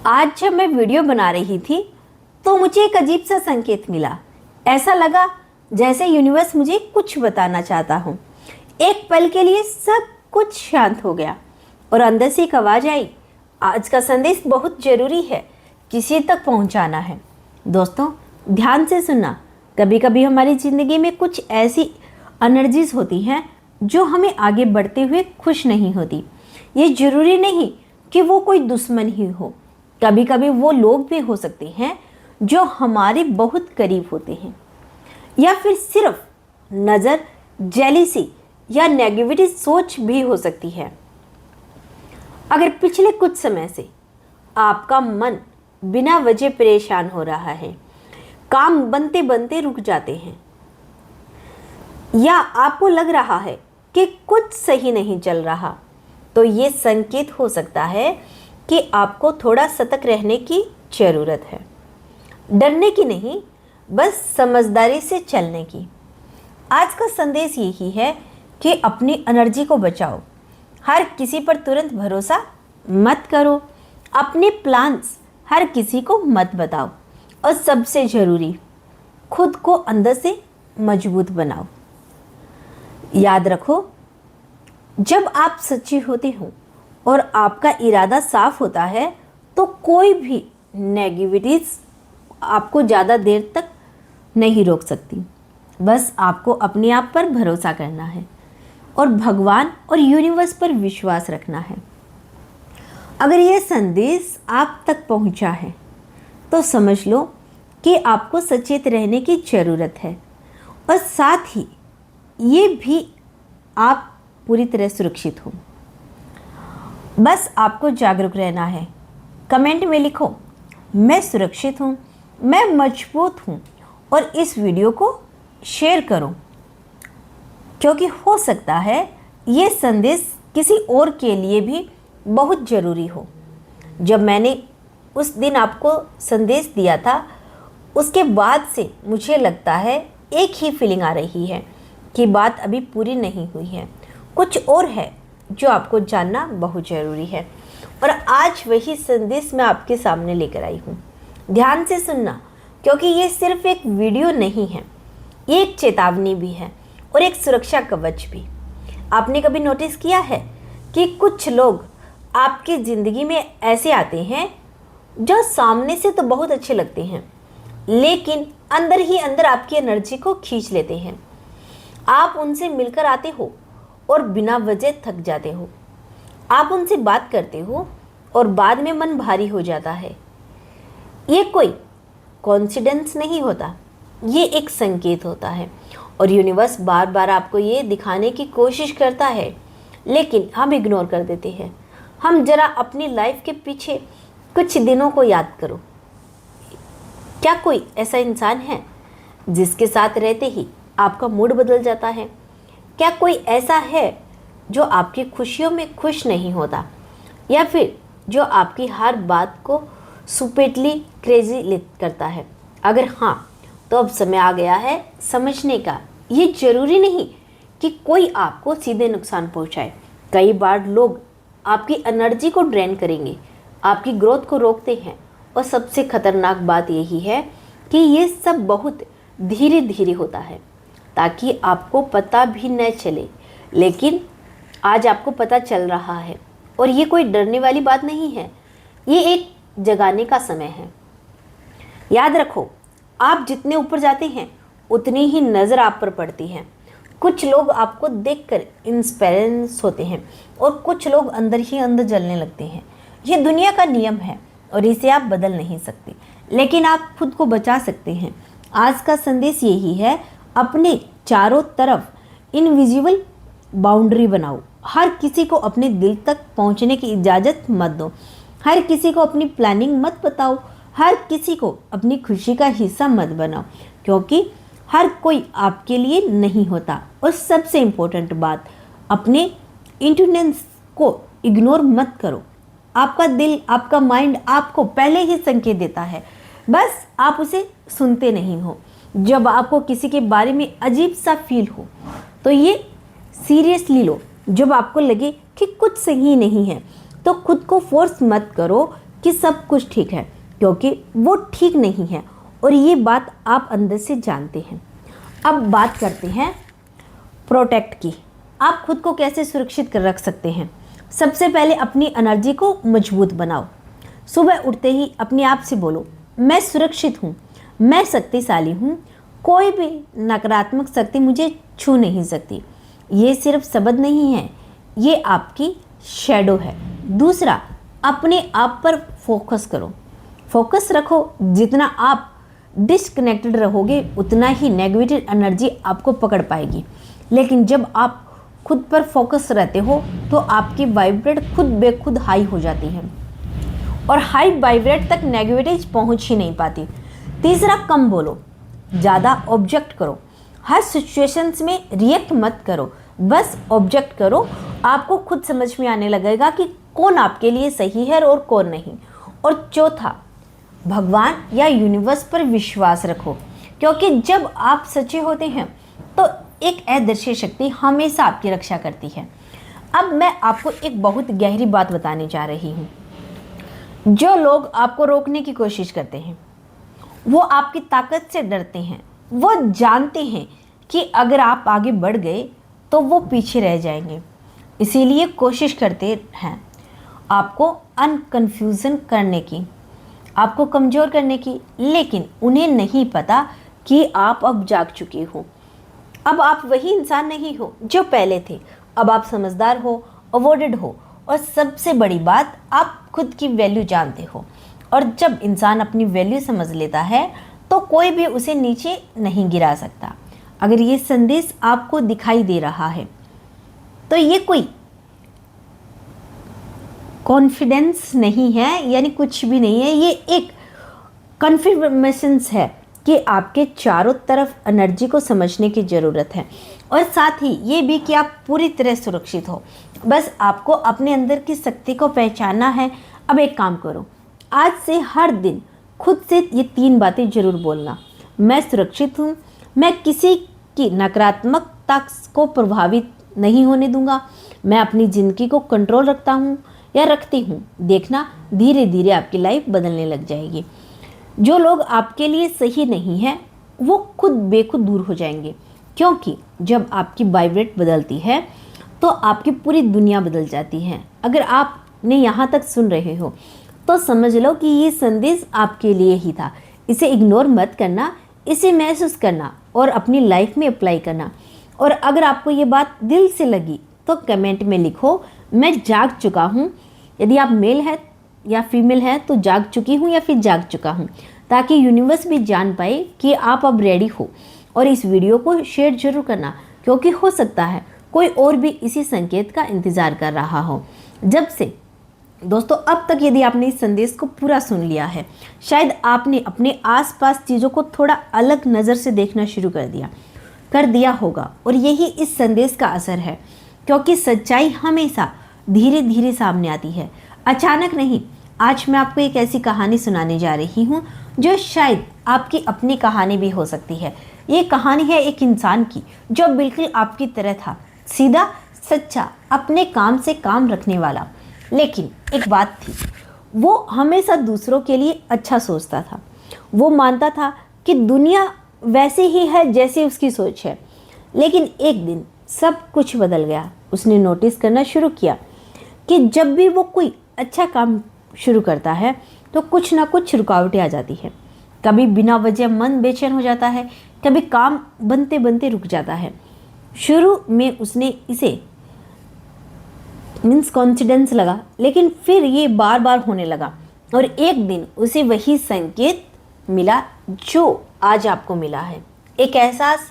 आज जब मैं वीडियो बना रही थी तो मुझे एक अजीब सा संकेत मिला। ऐसा लगा जैसे यूनिवर्स मुझे कुछ बताना चाहता हो। एक पल के लिए सब कुछ शांत हो गया और अंदर से एक आवाज़ आई, आज का संदेश बहुत ज़रूरी है, किसी तक पहुंचाना है। दोस्तों ध्यान से सुनना। कभी कभी हमारी ज़िंदगी में कुछ ऐसी एनर्जीज होती हैं जो हमें आगे बढ़ते हुए खुश नहीं होती। ये ज़रूरी नहीं कि वो कोई दुश्मन ही हो, कभी कभी वो लोग भी हो सकते हैं जो हमारे बहुत करीब होते हैं, या फिर सिर्फ नज़र, जेलिसी या नेगेटिविटी सोच भी हो सकती है। अगर पिछले कुछ समय से आपका मन बिना वजह परेशान हो रहा है, काम बनते बनते रुक जाते हैं, या आपको लग रहा है कि कुछ सही नहीं चल रहा, तो ये संकेत हो सकता है कि आपको थोड़ा सतर्क रहने की ज़रूरत है। डरने की नहीं, बस समझदारी से चलने की। आज का संदेश यही है कि अपनी एनर्जी को बचाओ। हर किसी पर तुरंत भरोसा मत करो। अपने प्लान्स हर किसी को मत बताओ। और सबसे ज़रूरी, खुद को अंदर से मजबूत बनाओ। याद रखो, जब आप सच्ची होते हो और आपका इरादा साफ होता है तो कोई भी नेगेटिविटीज आपको ज़्यादा देर तक नहीं रोक सकती। बस आपको अपने आप पर भरोसा करना है और भगवान और यूनिवर्स पर विश्वास रखना है। अगर यह संदेश आप तक पहुंचा है तो समझ लो कि आपको सचेत रहने की ज़रूरत है, और साथ ही ये भी आप पूरी तरह सुरक्षित हो। बस आपको जागरूक रहना है। कमेंट में लिखो, मैं सुरक्षित हूँ, मैं मजबूत हूँ, और इस वीडियो को शेयर करो, क्योंकि हो सकता है ये संदेश किसी और के लिए भी बहुत ज़रूरी हो। जब मैंने उस दिन आपको संदेश दिया था, उसके बाद से मुझे लगता है एक ही फीलिंग आ रही है कि बात अभी पूरी नहीं हुई है, कुछ और है जो आपको जानना बहुत ज़रूरी है। और आज वही संदेश मैं आपके सामने लेकर आई हूँ। ध्यान से सुनना, क्योंकि ये सिर्फ एक वीडियो नहीं है, ये एक चेतावनी भी है और एक सुरक्षा कवच भी। आपने कभी नोटिस किया है कि कुछ लोग आपकी ज़िंदगी में ऐसे आते हैं जो सामने से तो बहुत अच्छे लगते हैं, लेकिन अंदर ही अंदर आपकी एनर्जी को खींच लेते हैं। आप उनसे मिलकर आते हो और बिना वजह थक जाते हो। आप उनसे बात करते हो और बाद में मन भारी हो जाता है। ये कोई कोइंसिडेंस नहीं होता, ये एक संकेत होता है, और यूनिवर्स बार बार आपको ये दिखाने की कोशिश करता है, लेकिन हम इग्नोर कर देते हैं। हम जरा अपनी लाइफ के पीछे कुछ दिनों को याद करो। क्या कोई ऐसा इंसान है जिसके साथ रहते ही आपका मूड बदल जाता है? क्या कोई ऐसा है जो आपकी खुशियों में खुश नहीं होता, या फिर जो आपकी हर बात को सुपेटली क्रेजी करता है? अगर हाँ, तो अब समय आ गया है समझने का। ये ज़रूरी नहीं कि कोई आपको सीधे नुकसान पहुंचाए। कई बार लोग आपकी एनर्जी को ड्रेन करेंगे, आपकी ग्रोथ को रोकते हैं, और सबसे खतरनाक बात यही है कि ये सब बहुत धीरे धीरे होता है, ताकि आपको पता भी न चले। लेकिन आज आपको पता चल रहा है, और ये कोई डरने वाली बात नहीं है, ये एक जगाने का समय है। याद रखो, आप जितने ऊपर जाते हैं उतनी ही नज़र आप पर पड़ती है। कुछ लोग आपको देखकर इंस्पायरेंस होते हैं और कुछ लोग अंदर ही अंदर जलने लगते हैं। ये दुनिया का नियम है और इसे आप बदल नहीं सकते, लेकिन आप खुद को बचा सकते हैं। आज का संदेश यही है, अपने चारों तरफ इनविजिबल बाउंड्री बनाओ। हर किसी को अपने दिल तक पहुंचने की इजाज़त मत दो। हर किसी को अपनी प्लानिंग मत बताओ। हर किसी को अपनी खुशी का हिस्सा मत बनाओ, क्योंकि हर कोई आपके लिए नहीं होता। और सबसे इम्पोर्टेंट बात, अपने इंट्यूशंस को इग्नोर मत करो। आपका दिल, आपका माइंड आपको पहले ही संकेत देता है, बस आप उसे सुनते नहीं हो। जब आपको किसी के बारे में अजीब सा फील हो तो ये सीरियसली लो। जब आपको लगे कि कुछ सही नहीं है तो खुद को फोर्स मत करो कि सब कुछ ठीक है, क्योंकि वो ठीक नहीं है और ये बात आप अंदर से जानते हैं। अब बात करते हैं प्रोटेक्ट की। आप खुद को कैसे सुरक्षित कर रख सकते हैं। सबसे पहले अपनी एनर्जी को मजबूत बनाओ। सुबह उठते ही अपने आप से बोलो, मैं सुरक्षित हूँ, मैं शक्तिशाली हूँ, कोई भी नकारात्मक शक्ति मुझे छू नहीं सकती। ये सिर्फ शब्द नहीं है, ये आपकी शैडो है। दूसरा, अपने आप पर फोकस करो, फोकस रखो। जितना आप डिस्कनेक्टेड रहोगे उतना ही नेगेटिव एनर्जी आपको पकड़ पाएगी। लेकिन जब आप खुद पर फोकस रहते हो तो आपकी वाइब्रेट खुद बेखुद हाई हो जाती है और हाई वाइब्रेट तक नेगेटिविटी पहुंच ही नहीं पाती। तीसरा, कम बोलो, ज़्यादा ऑब्जेक्ट करो। हर सिचुएशंस में रिएक्ट मत करो, बस ऑब्जेक्ट करो। आपको खुद समझ में आने लगेगा कि कौन आपके लिए सही है और कौन नहीं। और चौथा, भगवान या यूनिवर्स पर विश्वास रखो, क्योंकि जब आप सच्चे होते हैं तो एक अदृश्य शक्ति हमेशा आपकी रक्षा करती है। अब मैं आपको एक बहुत गहरी बात बताने जा रही हूँ। जो लोग आपको रोकने की कोशिश करते हैं वो आपकी ताकत से डरते हैं। वो जानते हैं कि अगर आप आगे बढ़ गए तो वो पीछे रह जाएंगे, इसीलिए कोशिश करते हैं आपको अनकन्फ्यूजन करने की, आपको कमज़ोर करने की। लेकिन उन्हें नहीं पता कि आप अब जाग चुके हो। अब आप वही इंसान नहीं हो जो पहले थे। अब आप समझदार हो, अवॉर्डेड हो और सबसे बड़ी बात, आप खुद की वैल्यू जानते हो। और जब इंसान अपनी वैल्यू समझ लेता है तो कोई भी उसे नीचे नहीं गिरा सकता। अगर ये संदेश आपको दिखाई दे रहा है तो ये कोई कॉन्फिडेंस नहीं है, यानी कुछ भी नहीं है, ये एक कन्फर्मेशंस है कि आपके चारों तरफ एनर्जी को समझने की ज़रूरत है और साथ ही ये भी कि आप पूरी तरह सुरक्षित हो। बस आपको अपने अंदर की शक्ति को पहचानना है। अब एक काम करो, आज से हर दिन खुद से ये 3 बातें ज़रूर बोलना। मैं सुरक्षित हूँ, मैं किसी की नकारात्मकता को प्रभावित नहीं होने दूंगा, मैं अपनी ज़िंदगी को कंट्रोल रखता हूँ या रखती हूँ। देखना, धीरे धीरे आपकी लाइफ बदलने लग जाएगी। जो लोग आपके लिए सही नहीं हैं वो खुद बेखुद दूर हो जाएंगे, क्योंकि जब आपकी वाइब्रेट बदलती है तो आपकी पूरी दुनिया बदल जाती है। अगर आपने यहाँ तक सुन रहे हो तो समझ लो कि ये संदेश आपके लिए ही था। इसे इग्नोर मत करना, इसे महसूस करना और अपनी लाइफ में अप्लाई करना। और अगर आपको ये बात दिल से लगी तो कमेंट में लिखो, मैं जाग चुका हूँ। यदि आप मेल है या फीमेल है तो जाग चुकी हूँ या फिर जाग चुका हूँ, ताकि यूनिवर्स भी जान पाए कि आप अब रेडी हो। और इस वीडियो को शेयर जरूर करना, क्योंकि हो सकता है कोई और भी इसी संकेत का इंतज़ार कर रहा हो। जब से दोस्तों अब तक यदि आपने इस संदेश को पूरा सुन लिया है, शायद आपने अपने आसपास चीज़ों को थोड़ा अलग नज़र से देखना शुरू कर दिया होगा। और यही इस संदेश का असर है, क्योंकि सच्चाई हमेशा धीरे धीरे सामने आती है, अचानक नहीं। आज मैं आपको एक ऐसी कहानी सुनाने जा रही हूँ जो शायद आपकी अपनी कहानी भी हो सकती है। ये कहानी है एक इंसान की जो बिल्कुल आपकी तरह था, सीधा, सच्चा, अपने काम से काम रखने वाला। लेकिन एक बात थी, वो हमेशा दूसरों के लिए अच्छा सोचता था। वो मानता था कि दुनिया वैसे ही है जैसे उसकी सोच है। लेकिन एक दिन सब कुछ बदल गया। उसने नोटिस करना शुरू किया कि जब भी वो कोई अच्छा काम शुरू करता है तो कुछ ना कुछ रुकावटें आ जाती है। कभी बिना वजह मन बेचैन हो जाता है, कभी काम बनते बनते रुक जाता है। शुरू में उसने इसे कॉन्फिडेंस लगा, लेकिन फिर ये बार बार होने लगा। और एक दिन उसे वही संकेत मिला जो आज आपको मिला है, एक एहसास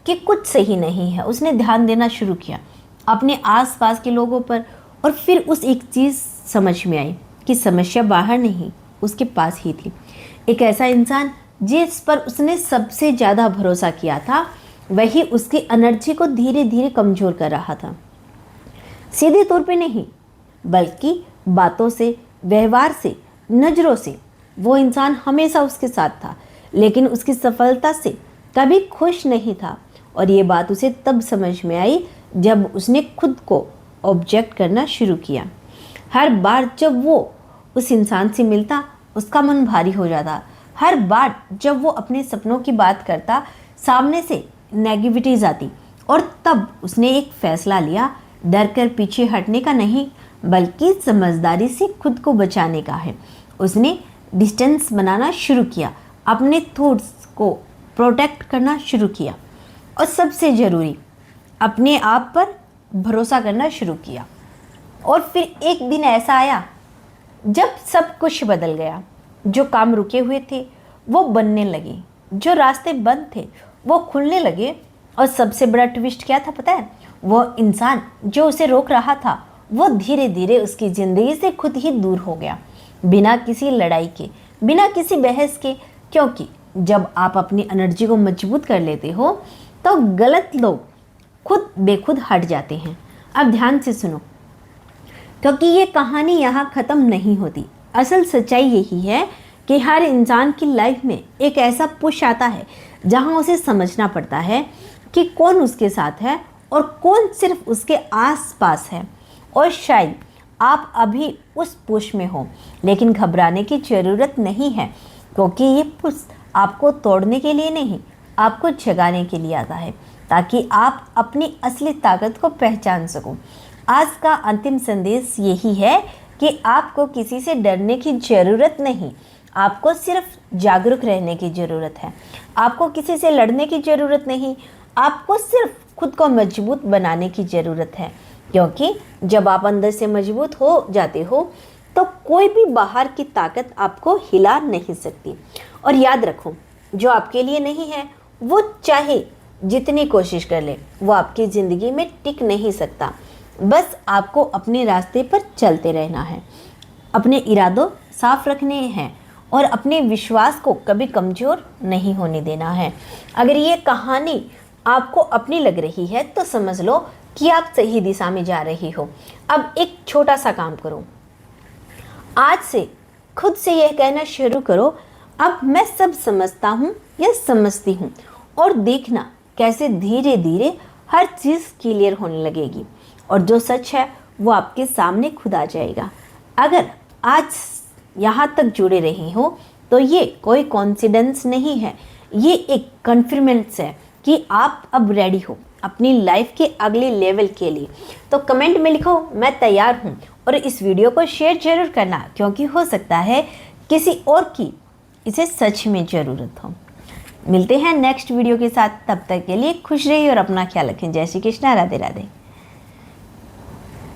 कि कुछ सही नहीं है। उसने ध्यान देना शुरू किया अपने आसपास के लोगों पर, और फिर उस एक चीज़ समझ में आई कि समस्या बाहर नहीं, उसके पास ही थी। एक ऐसा इंसान जिस पर उसने सबसे ज़्यादा भरोसा किया था, वही उसकी एनर्जी को धीरे धीरे कमज़ोर कर रहा था। सीधे तौर पे नहीं, बल्कि बातों से, व्यवहार से, नज़रों से। वो इंसान हमेशा उसके साथ था, लेकिन उसकी सफलता से कभी खुश नहीं था। और ये बात उसे तब समझ में आई जब उसने खुद को ऑब्जेक्ट करना शुरू किया। हर बार जब वो उस इंसान से मिलता, उसका मन भारी हो जाता। हर बार जब वो अपने सपनों की बात करता, सामने से नेगेटिविटीज आती, और तब उसने एक फैसला लिया, डर कर पीछे हटने का नहीं, बल्कि समझदारी से खुद को बचाने का है। उसने डिस्टेंस बनाना शुरू किया, अपने थॉट्स को प्रोटेक्ट करना शुरू किया, और सबसे ज़रूरी अपने आप पर भरोसा करना शुरू किया। और फिर एक दिन ऐसा आया जब सब कुछ बदल गया। जो काम रुके हुए थे वो बनने लगे, जो रास्ते बंद थे वो खुलने लगे, और सबसे बड़ा ट्विस्ट क्या था पता है? वो इंसान जो उसे रोक रहा था वो धीरे धीरे उसकी ज़िंदगी से खुद ही दूर हो गया, बिना किसी लड़ाई के, बिना किसी बहस के। क्योंकि जब आप अपनी एनर्जी को मजबूत कर लेते हो तो गलत लोग खुद बेखुद हट जाते हैं। अब ध्यान से सुनो, क्योंकि ये कहानी यहाँ ख़त्म नहीं होती। असल सच्चाई यही है कि हर इंसान की लाइफ में एक ऐसा पुश आता है जहाँ उसे समझना पड़ता है कि कौन उसके साथ है और कौन सिर्फ उसके आसपास है। और शायद आप अभी उस पुश में हो, लेकिन घबराने की ज़रूरत नहीं है, क्योंकि ये पुश आपको तोड़ने के लिए नहीं, आपको जगाने के लिए आता है, ताकि आप अपनी असली ताकत को पहचान सको। आज का अंतिम संदेश यही है कि आपको किसी से डरने की ज़रूरत नहीं, आपको सिर्फ जागरूक रहने की ज़रूरत है। आपको किसी से लड़ने की ज़रूरत नहीं, आपको सिर्फ खुद को मजबूत बनाने की ज़रूरत है। क्योंकि जब आप अंदर से मजबूत हो जाते हो तो कोई भी बाहर की ताकत आपको हिला नहीं सकती। और याद रखो, जो आपके लिए नहीं है वो चाहे जितनी कोशिश कर ले, वो आपकी ज़िंदगी में टिक नहीं सकता। बस आपको अपने रास्ते पर चलते रहना है, अपने इरादों साफ रखने हैं, और अपने विश्वास को कभी कमज़ोर नहीं होने देना है। अगर ये कहानी आपको अपनी लग रही है तो समझ लो कि आप सही दिशा में जा रही हो। अब एक छोटा सा काम करो, आज से खुद से यह कहना शुरू करो, अब मैं सब समझता हूँ या समझती हूँ, और देखना कैसे धीरे धीरे हर चीज़ क्लियर होने लगेगी, और जो सच है वो आपके सामने खुद आ जाएगा। अगर आज यहाँ तक जुड़े रही हो तो ये कोई कॉन्फिडेंस नहीं है, ये एक कन्फर्मेंस है कि आप अब रेडी हो अपनी लाइफ के अगले लेवल के लिए। तो कमेंट में लिखो मैं तैयार हूँ, और इस वीडियो को शेयर जरूर करना, क्योंकि हो सकता है किसी और की इसे सच में ज़रूरत हो। मिलते हैं नेक्स्ट वीडियो के साथ, तब तक के लिए खुश रहिए और अपना ख्याल रखें। जय श्री कृष्णा, राधे राधे।